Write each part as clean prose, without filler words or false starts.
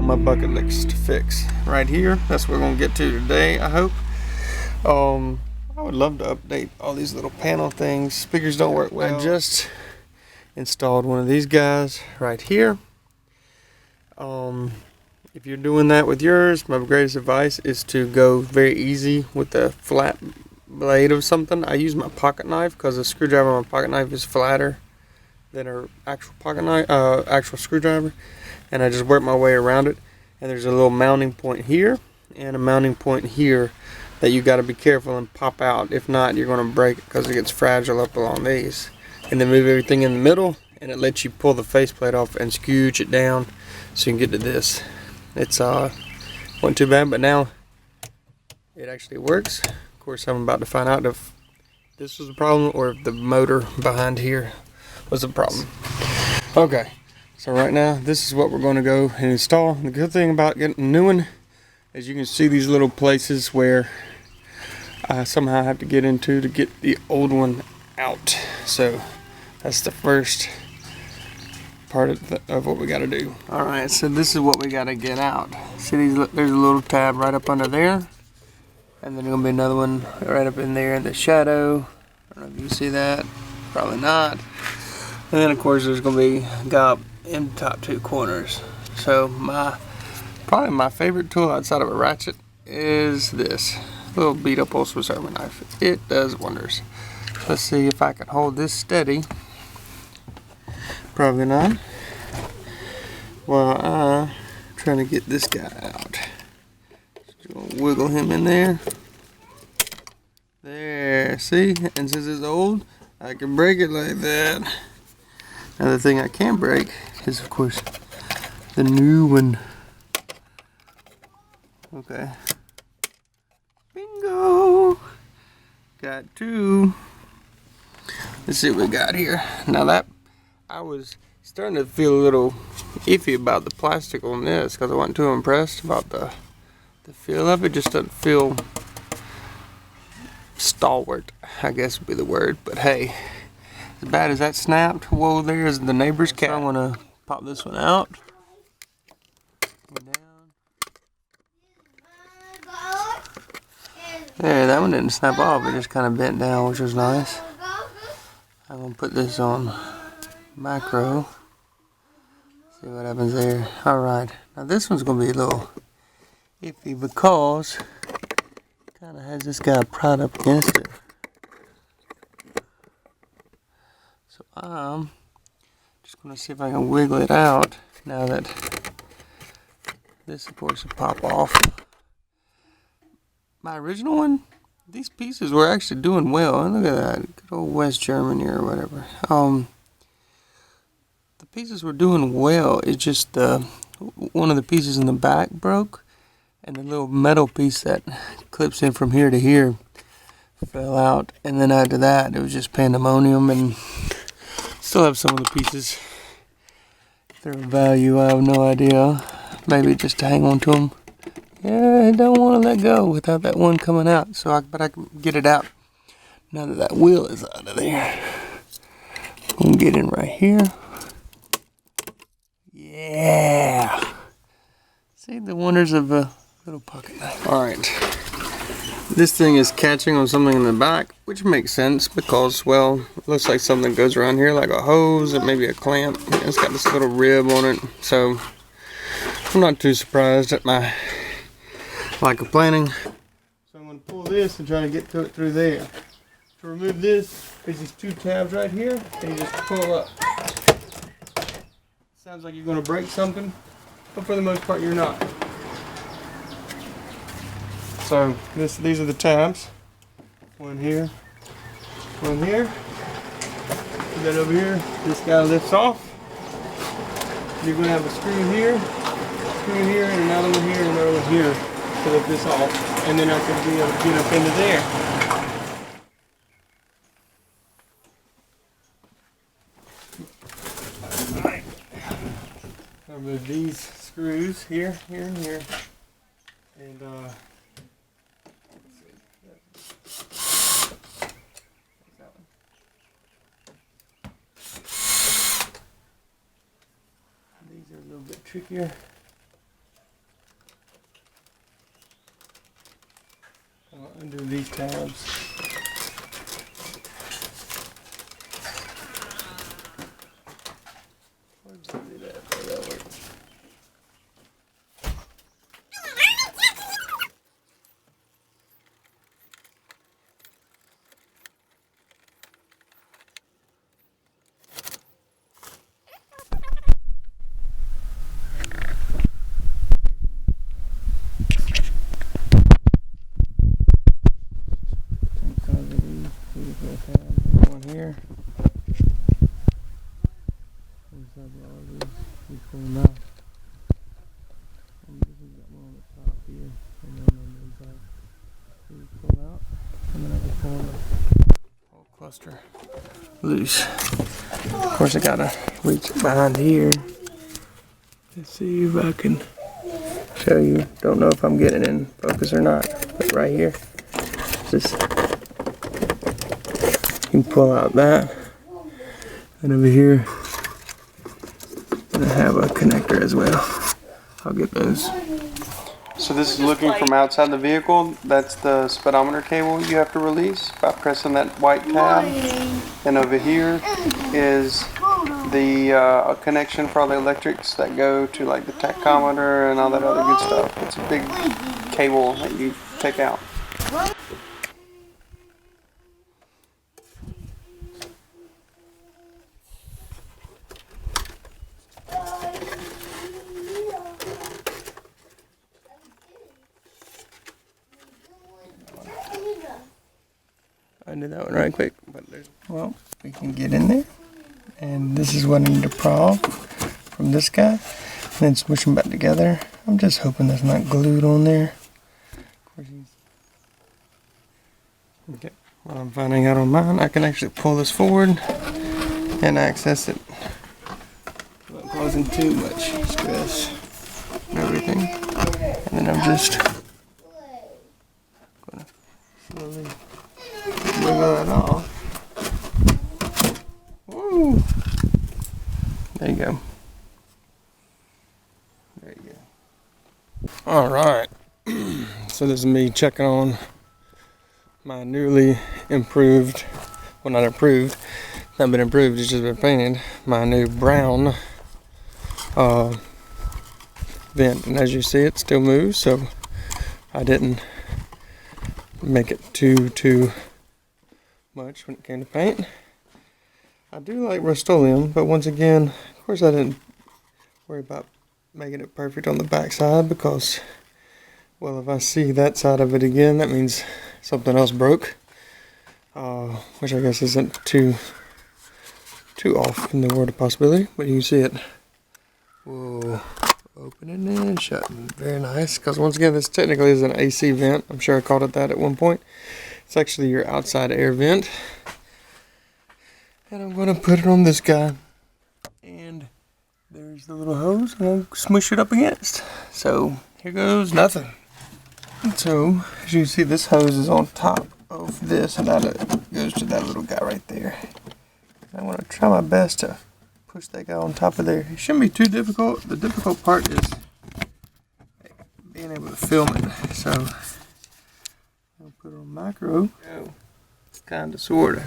my bucket list fix right here. That's what we're gonna get to today, I hope. I would love to update all these little panel things. Speakers don't work well. I just installed one of these guys right here. If you're doing that with yours, my greatest advice is to go very easy with the flat blade of something. I use my pocket knife because the screwdriver on my pocket knife is flatter than our actual pocket knife, actual screwdriver, and I just work my way around it. And there's a little mounting point here and a mounting point here that you got to be careful and pop out. If not, you're going to break it because it gets fragile up along these. And then move everything in the middle, and it lets you pull the faceplate off and scooch it down so you can get to this. It's wasn't too bad, but now it actually works. Of course, I'm about to find out if this was a problem or if the motor behind here was a problem. Okay, so right now this is what we're going to go and install. The good thing about getting a new one is you can see these little places where I somehow have to get into to get the old one out. So that's the first part of what we got to do. All right, so this is what we got to get out. See these? There's a little tab right up under there, and then there's gonna be another one right up in there in the shadow. I don't know if you see that. Probably not. And then of course there's gonna be a guy up in the top two corners. So probably my favorite tool outside of a ratchet is this little beat up old Swiss Army knife. It does wonders. Let's see if I can hold this steady. Probably not. Well, I'm trying to get this guy out. Just gonna wiggle him in there. There, see? And since it's old, I can break it like that. Now the thing I can't break is, of course, the new one. Okay. Bingo! Got two. Let's see what we got here. Now that, I was starting to feel a little iffy about the plastic on this because I wasn't too impressed about the feel of it. Just doesn't feel stalwart, I guess would be the word. But hey, as bad as that snapped, whoa, there's the neighbor's cat. So I want to pop this one out. There, that one didn't snap off. It just kind of bent down, which was nice. I'm going to put this on macro. See what happens there. Alright, now this one's going to be a little iffy because it kind of has this guy pried up against it. So I'm just going to see if I can wiggle it out now that this, of course, will pop off. My original one, these pieces were actually doing well. And look at that, good old West Germany or whatever. The pieces were doing well. It's just one of the pieces in the back broke, and the little metal piece that clips in from here to here fell out. And then after that, it was just pandemonium. And still have some of the pieces. Their value, I have no idea. Maybe just to hang on to them. Yeah, I don't want to let go without that one coming out. But I can get it out now that wheel is out of there. I'm gonna get in right here. Yeah. See the wonders of a little pocket knife. All right. This thing is catching on something in the back, which makes sense because, well, it looks like something goes around here, like a hose or maybe a clamp. It's got this little rib on it, so I'm not too surprised at my lack of planning. So I'm going to pull this and try to get to it through there. To remove this, there's these two tabs right here, and you just pull up. Sounds like you're going to break something, but for the most part you're not. So these are the tabs. One here, one here. Put that over here. This guy lifts off. You're going to have a screw here, and another one here, and another one here. To lift this off, and then I can be able to get up into there. Alright. I'll move these screws here, here, and here. And let's see. That one. These are a little bit trickier. these tabs. One here. You pull them out. And this has got one on the top here, and then on the inside. So you pull out, and then I can pull the whole cluster loose. Of course, I gotta reach behind here to see if I can show you. Don't know if I'm getting in focus or not, but right here, just you can pull out that, and over here, and I have a connector as well. I'll get those. So this is looking from outside the vehicle. That's the speedometer cable you have to release by pressing that white tab. And over here is the connection for all the electrics that go to like the tachometer and all that other good stuff. It's a big cable that you take out. I did that one right quick, but well, we can get in there, and this is what I need to pry off from this guy, and then smush them back together. I'm just hoping that's not glued on there. Okay, well, I'm finding out on mine, I can actually pull this forward and access it without causing too much stress and everything. And then I'm just gonna slowly wiggle that off. Woo! There you go. There you go. Alright. So this is me checking on my newly improved, well not improved, not been improved, it's just been painted, my new brown vent. And as you see, it still moves, so I didn't make it too much when it came to paint. I do like Rust-Oleum, but once again, of course I didn't worry about making it perfect on the back side because, well, if I see that side of it again, that means something else broke, which I guess isn't too off in the world of possibility, but you can see it. Whoa, opening and shutting, very nice, because once again, this technically is an AC vent. I'm sure I called it that at one point. It's actually your outside air vent. And I'm going to put it on this guy. And there's the little hose I'm going to smush it up against. So here goes nothing. And so as you can see, this hose is on top of this, and that goes to that little guy right there. I'm going to try my best to push that guy on top of there. It shouldn't be too difficult. The difficult part is being able to film it. So I'll put it on micro. Kind of, sort of.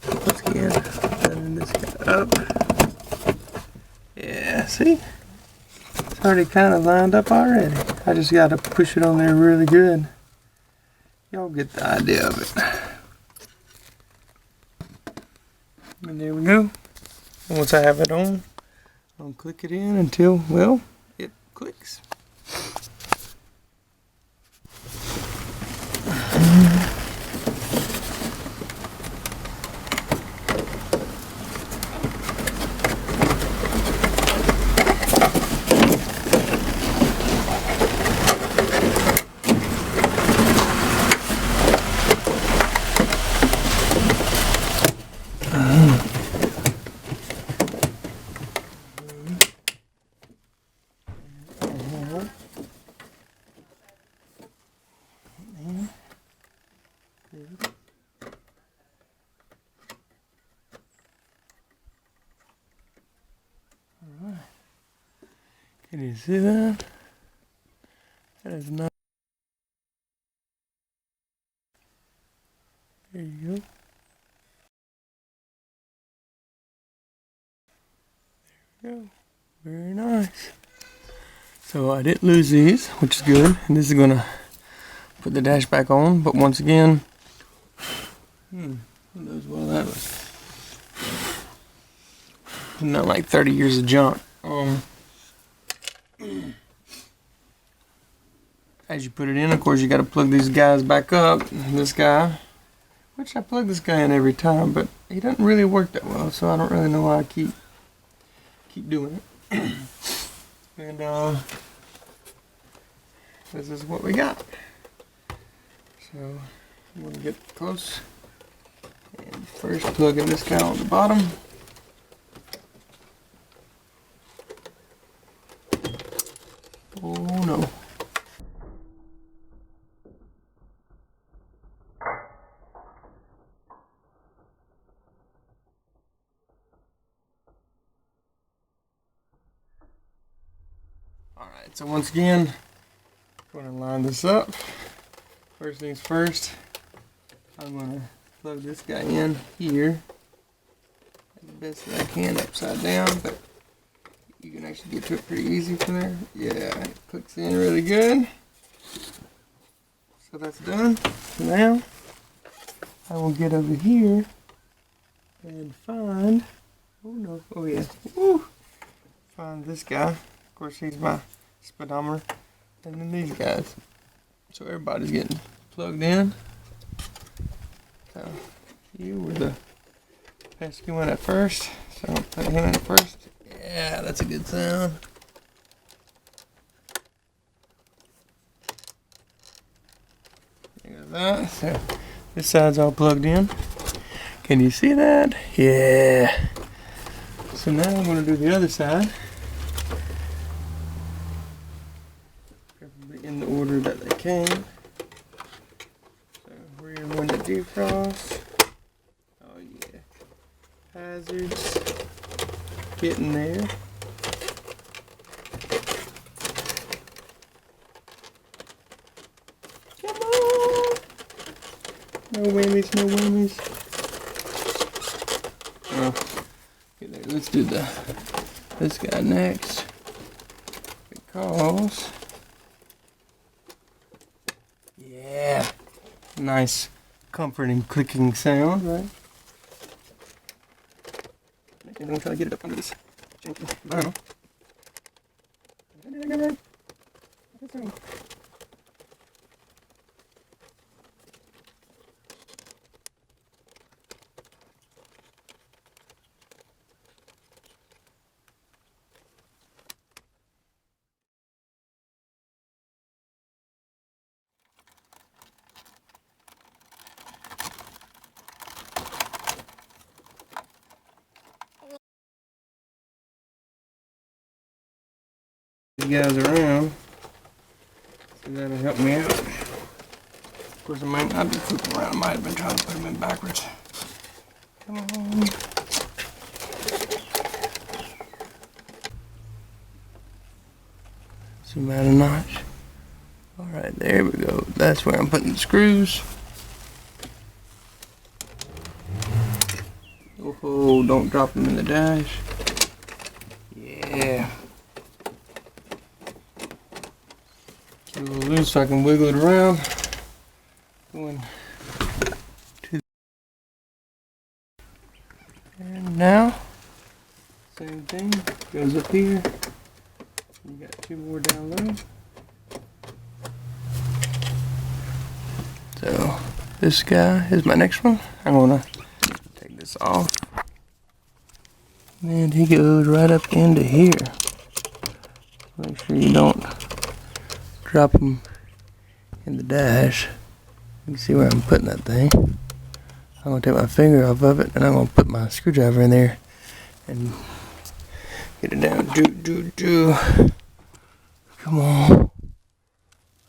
Once again, setting this guy up. Yeah, see? It's already kind of lined up already. I just got to push it on there really good. Y'all get the idea of it. And there we go. And once I have it on, I'll click it in until, well, it clicks. Alright. Can you see that? That is not There you go. There we go. Very nice. So I didn't lose these, which is good. And this is gonna put the dash back on. But once again, who knows what that was. Not like 30 years of junk. As you put it in, of course, you got to plug these guys back up. This guy, which I plug this guy in every time, but he doesn't really work that well, so I don't really know why I keep doing it. And this is what we got. So I'm gonna get close and first plug in this guy on the bottom. Oh no. Alright, so once again, I'm going to line this up. First things first, I'm going to plug this guy in here as best as I can upside down, but you can actually get to it pretty easy from there. Yeah, it clicks in really good. So that's done. So now, I will get over here and find, oh no, oh yeah, woo, find this guy. Of course, he's my speedometer, and then these guys. So everybody's getting plugged in. So you were the pesky one at first. So I'll put him in at first. Yeah, that's a good sound. Look at that. So this side's all plugged in. Can you see that? Yeah. So now I'm going to do the other side. In the order that they came. So rear window defrost. Oh yeah. Hazards. Getting there. Come on! No whammies, no whammies. Oh, okay, there. Let's do this guy next. Because yeah, nice, comforting clicking sound, right? I'm gonna try to get it up under this janky vinyl. These guys around, so that'll help me out. Of course, I might not be flipping around. I might have been trying to put them in backwards. Come on. Zoom out a notch. Alright, there we go. That's where I'm putting the screws. Oh, don't drop them in the dash. Yeah. Get a little loose so I can wiggle it around. Going to, and now, same thing, goes up here. You got two more down low. So this guy is my next one. I'm gonna take this off. And he goes right up into here. Make sure you don't drop him in the dash. You can see where I'm putting that thing. I'm gonna take my finger off of it and I'm gonna put my screwdriver in there and get it down. Come on.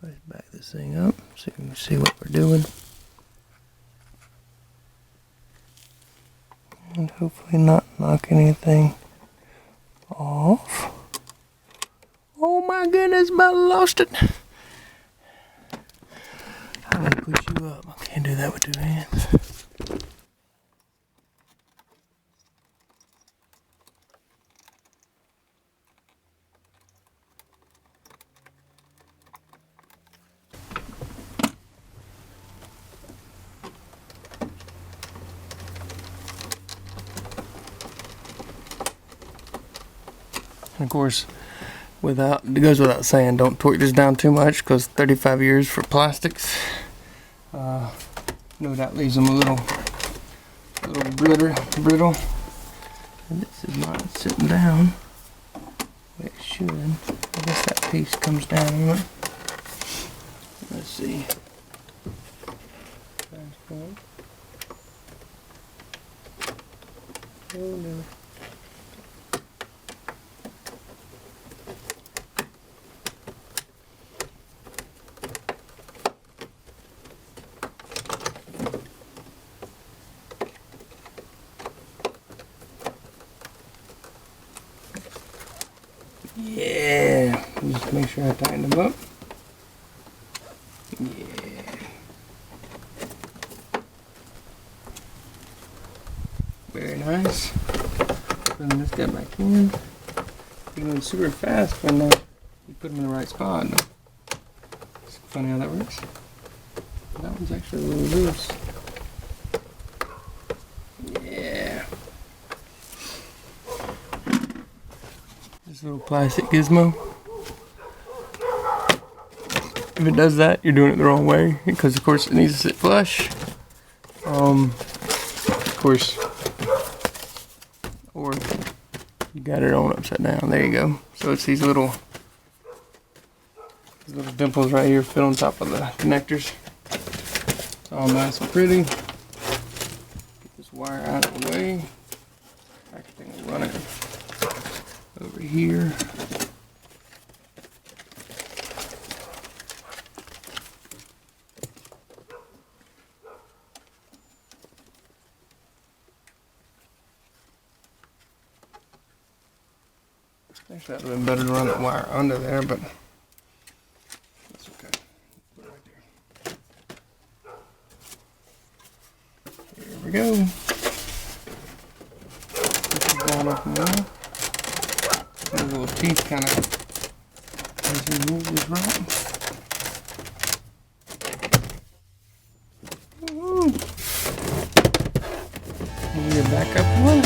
Let's back this thing up so you can see what we're doing. And hopefully not knock anything off. Oh my goodness, about lost it. push you up. I can't do that with 2 hands. And of course, it goes without saying, don't torque this down too much, because 35 years for plastics, no doubt leaves them a little brittle. And this is not sitting down. It should. I guess that piece comes down on it. Let's see. Oh no. Yeah, just make sure I tighten them up. Yeah. Very nice. Putting this guy back in. You're going super fast when you put them in the right spot. It's funny how that works. That one's actually a little loose. Yeah. This little plastic gizmo. If it does that, you're doing it the wrong way, because of course it needs to sit flush. Of course, or you got it on upside down. There you go. So it's these little dimples right here fit on top of the connectors. It's all nice and pretty. Get this wire out of the way. Actually, I'm gonna run it over here. Actually, that would have been better to run the wire under there, but that's okay. Put it right there. Here we go. Push it down up more. Those little teeth kind of as we move this right. Woohoo! And you're back up one.